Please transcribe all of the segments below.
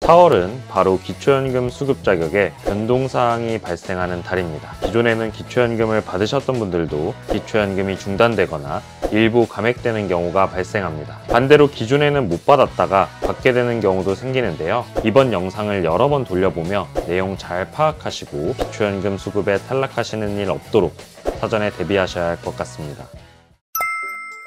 4월은 바로 기초연금 수급 자격에 변동사항이 발생하는 달입니다. 기존에는 기초연금을 받으셨던 분들도 기초연금이 중단되거나 일부 감액되는 경우가 발생합니다. 반대로 기존에는 못 받았다가 받게 되는 경우도 생기는데요. 이번 영상을 여러 번 돌려보며 내용 잘 파악하시고 기초연금 수급에 탈락하시는 일 없도록 사전에 대비하셔야 할 것 같습니다.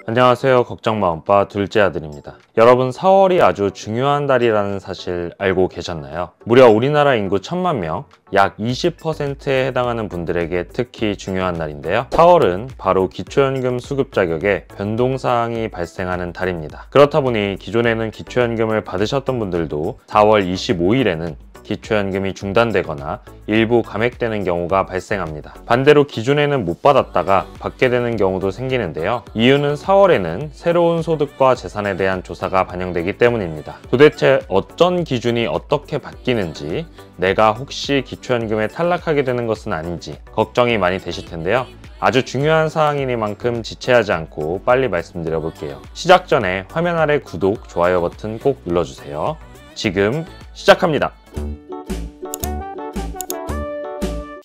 안녕하세요. 걱정마음빠 둘째 아들입니다. 여러분, 4월이 아주 중요한 달이라는 사실 알고 계셨나요? 무려 우리나라 인구 1000만 명, 약 20%에 해당하는 분들에게 특히 중요한 날인데요. 4월은 바로 기초연금 수급 자격에 변동사항이 발생하는 달입니다. 그렇다 보니 기존에는 기초연금을 받으셨던 분들도 4월 25일에는 기초연금이 중단되거나 일부 감액되는 경우가 발생합니다. 반대로 기존에는 못 받았다가 받게 되는 경우도 생기는데요. 이유는 4월에는 새로운 소득과 재산에 대한 조사가 반영되기 때문입니다. 도대체 어떤 기준이 어떻게 바뀌는지, 내가 혹시 기초연금에 탈락하게 되는 것은 아닌지 걱정이 많이 되실 텐데요. 아주 중요한 사항이니만큼 지체하지 않고 빨리 말씀드려 볼게요. 시작 전에 화면 아래 구독, 좋아요 버튼 꼭 눌러주세요. 지금 시작합니다.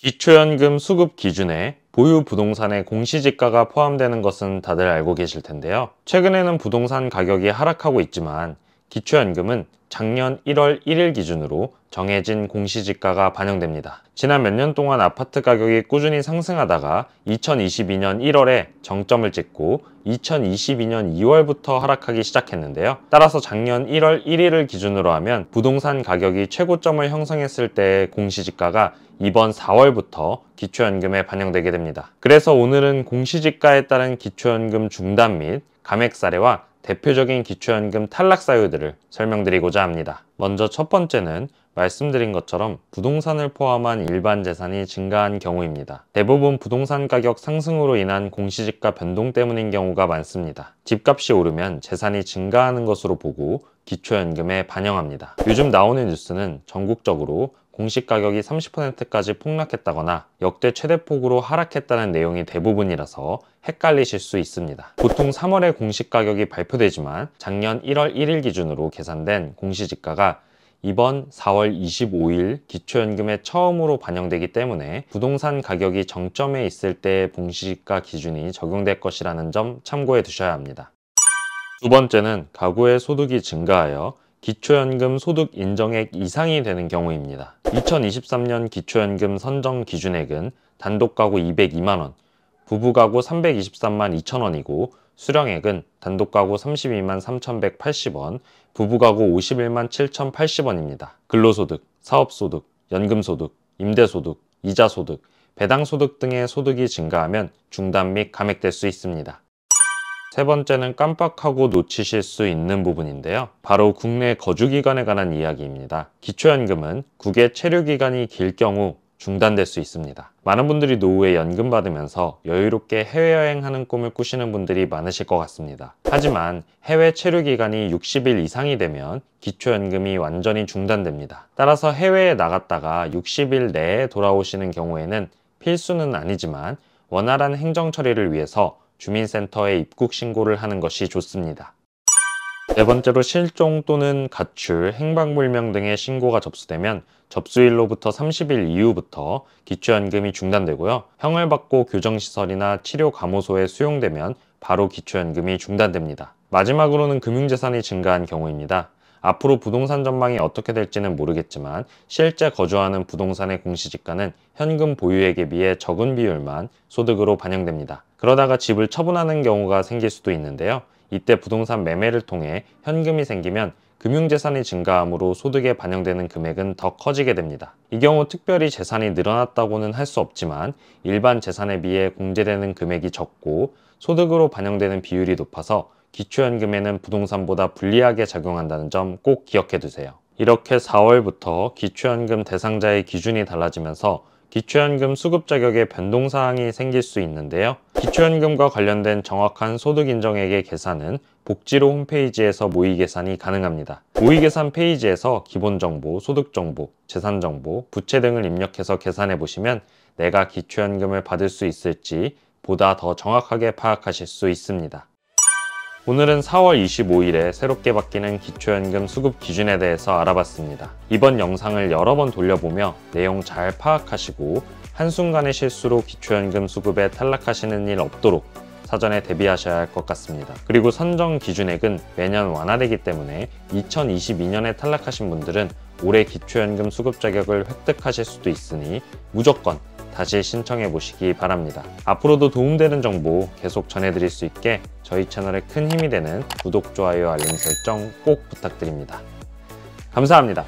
기초연금 수급 기준에 보유 부동산의 공시지가가 포함되는 것은 다들 알고 계실 텐데요. 최근에는 부동산 가격이 하락하고 있지만 기초연금은 작년 1월 1일 기준으로 정해진 공시지가가 반영됩니다. 지난 몇 년 동안 아파트 가격이 꾸준히 상승하다가 2022년 1월에 정점을 찍고 2022년 2월부터 하락하기 시작했는데요. 따라서 작년 1월 1일을 기준으로 하면 부동산 가격이 최고점을 형성했을 때의 공시지가가 이번 4월부터 기초연금에 반영되게 됩니다. 그래서 오늘은 공시지가에 따른 기초연금 중단 및 감액 사례와 대표적인 기초연금 탈락 사유들을 설명드리고자 합니다. 먼저 첫 번째는 말씀드린 것처럼 부동산을 포함한 일반 재산이 증가한 경우입니다. 대부분 부동산 가격 상승으로 인한 공시지가 변동 때문인 경우가 많습니다. 집값이 오르면 재산이 증가하는 것으로 보고 기초연금에 반영합니다. 요즘 나오는 뉴스는 전국적으로 공시가격이 30%까지 폭락했다거나 역대 최대폭으로 하락했다는 내용이 대부분이라서 헷갈리실 수 있습니다. 보통 3월에 공시가격이 발표되지만 작년 1월 1일 기준으로 계산된 공시지가가 이번 4월 25일 기초연금에 처음으로 반영되기 때문에 부동산 가격이 정점에 있을 때의 공시지가 기준이 적용될 것이라는 점 참고해 두셔야 합니다. 두 번째는 가구의 소득이 증가하여 기초연금 소득 인정액 이상이 되는 경우입니다. 2023년 기초연금 선정 기준액은 단독가구 202만원, 부부가구 323만 2천원이고 수령액은 단독가구 32만 3,180원, 부부가구 51만 7,080원입니다. 근로소득, 사업소득, 연금소득, 임대소득, 이자소득, 배당소득 등의 소득이 증가하면 중단 및 감액될 수 있습니다. 세 번째는 깜빡하고 놓치실 수 있는 부분인데요. 바로 국내 거주기간에 관한 이야기입니다. 기초연금은 국외 체류기간이 길 경우 중단될 수 있습니다. 많은 분들이 노후에 연금 받으면서 여유롭게 해외여행하는 꿈을 꾸시는 분들이 많으실 것 같습니다. 하지만 해외 체류기간이 60일 이상이 되면 기초연금이 완전히 중단됩니다. 따라서 해외에 나갔다가 60일 내에 돌아오시는 경우에는 필수는 아니지만 원활한 행정 처리를 위해서 주민센터에 입국 신고를 하는 것이 좋습니다. 네 번째로 실종 또는 가출, 행방불명 등의 신고가 접수되면 접수일로부터 30일 이후부터 기초연금이 중단되고요. 형을 받고 교정시설이나 치료감호소에 수용되면 바로 기초연금이 중단됩니다. 마지막으로는 금융재산이 증가한 경우입니다. 앞으로 부동산 전망이 어떻게 될지는 모르겠지만 실제 거주하는 부동산의 공시지가는 현금 보유액에 비해 적은 비율만 소득으로 반영됩니다. 그러다가 집을 처분하는 경우가 생길 수도 있는데요. 이때 부동산 매매를 통해 현금이 생기면 금융재산이 증가함으로 소득에 반영되는 금액은 더 커지게 됩니다. 이 경우 특별히 재산이 늘어났다고는 할 수 없지만 일반 재산에 비해 공제되는 금액이 적고 소득으로 반영되는 비율이 높아서 기초연금에는 부동산보다 불리하게 작용한다는 점 꼭 기억해 두세요. 이렇게 4월부터 기초연금 대상자의 기준이 달라지면서 기초연금 수급 자격에 변동사항이 생길 수 있는데요. 기초연금과 관련된 정확한 소득 인정액의 계산은 복지로 홈페이지에서 모의 계산이 가능합니다. 모의 계산 페이지에서 기본정보, 소득정보, 재산정보, 부채 등을 입력해서 계산해 보시면 내가 기초연금을 받을 수 있을지 보다 더 정확하게 파악하실 수 있습니다. 오늘은 4월 25일에 새롭게 바뀌는 기초연금 수급 기준에 대해서 알아봤습니다. 이번 영상을 여러 번 돌려보며 내용 잘 파악하시고 한순간의 실수로 기초연금 수급에 탈락하시는 일 없도록 사전에 대비하셔야 할 것 같습니다. 그리고 선정 기준액은 매년 완화되기 때문에 2022년에 탈락하신 분들은 올해 기초연금 수급 자격을 획득하실 수도 있으니 무조건 다시 신청해 보시기 바랍니다. 앞으로도 도움되는 정보 계속 전해드릴 수 있게 저희 채널에 큰 힘이 되는 구독, 좋아요, 알림 설정 꼭 부탁드립니다. 감사합니다.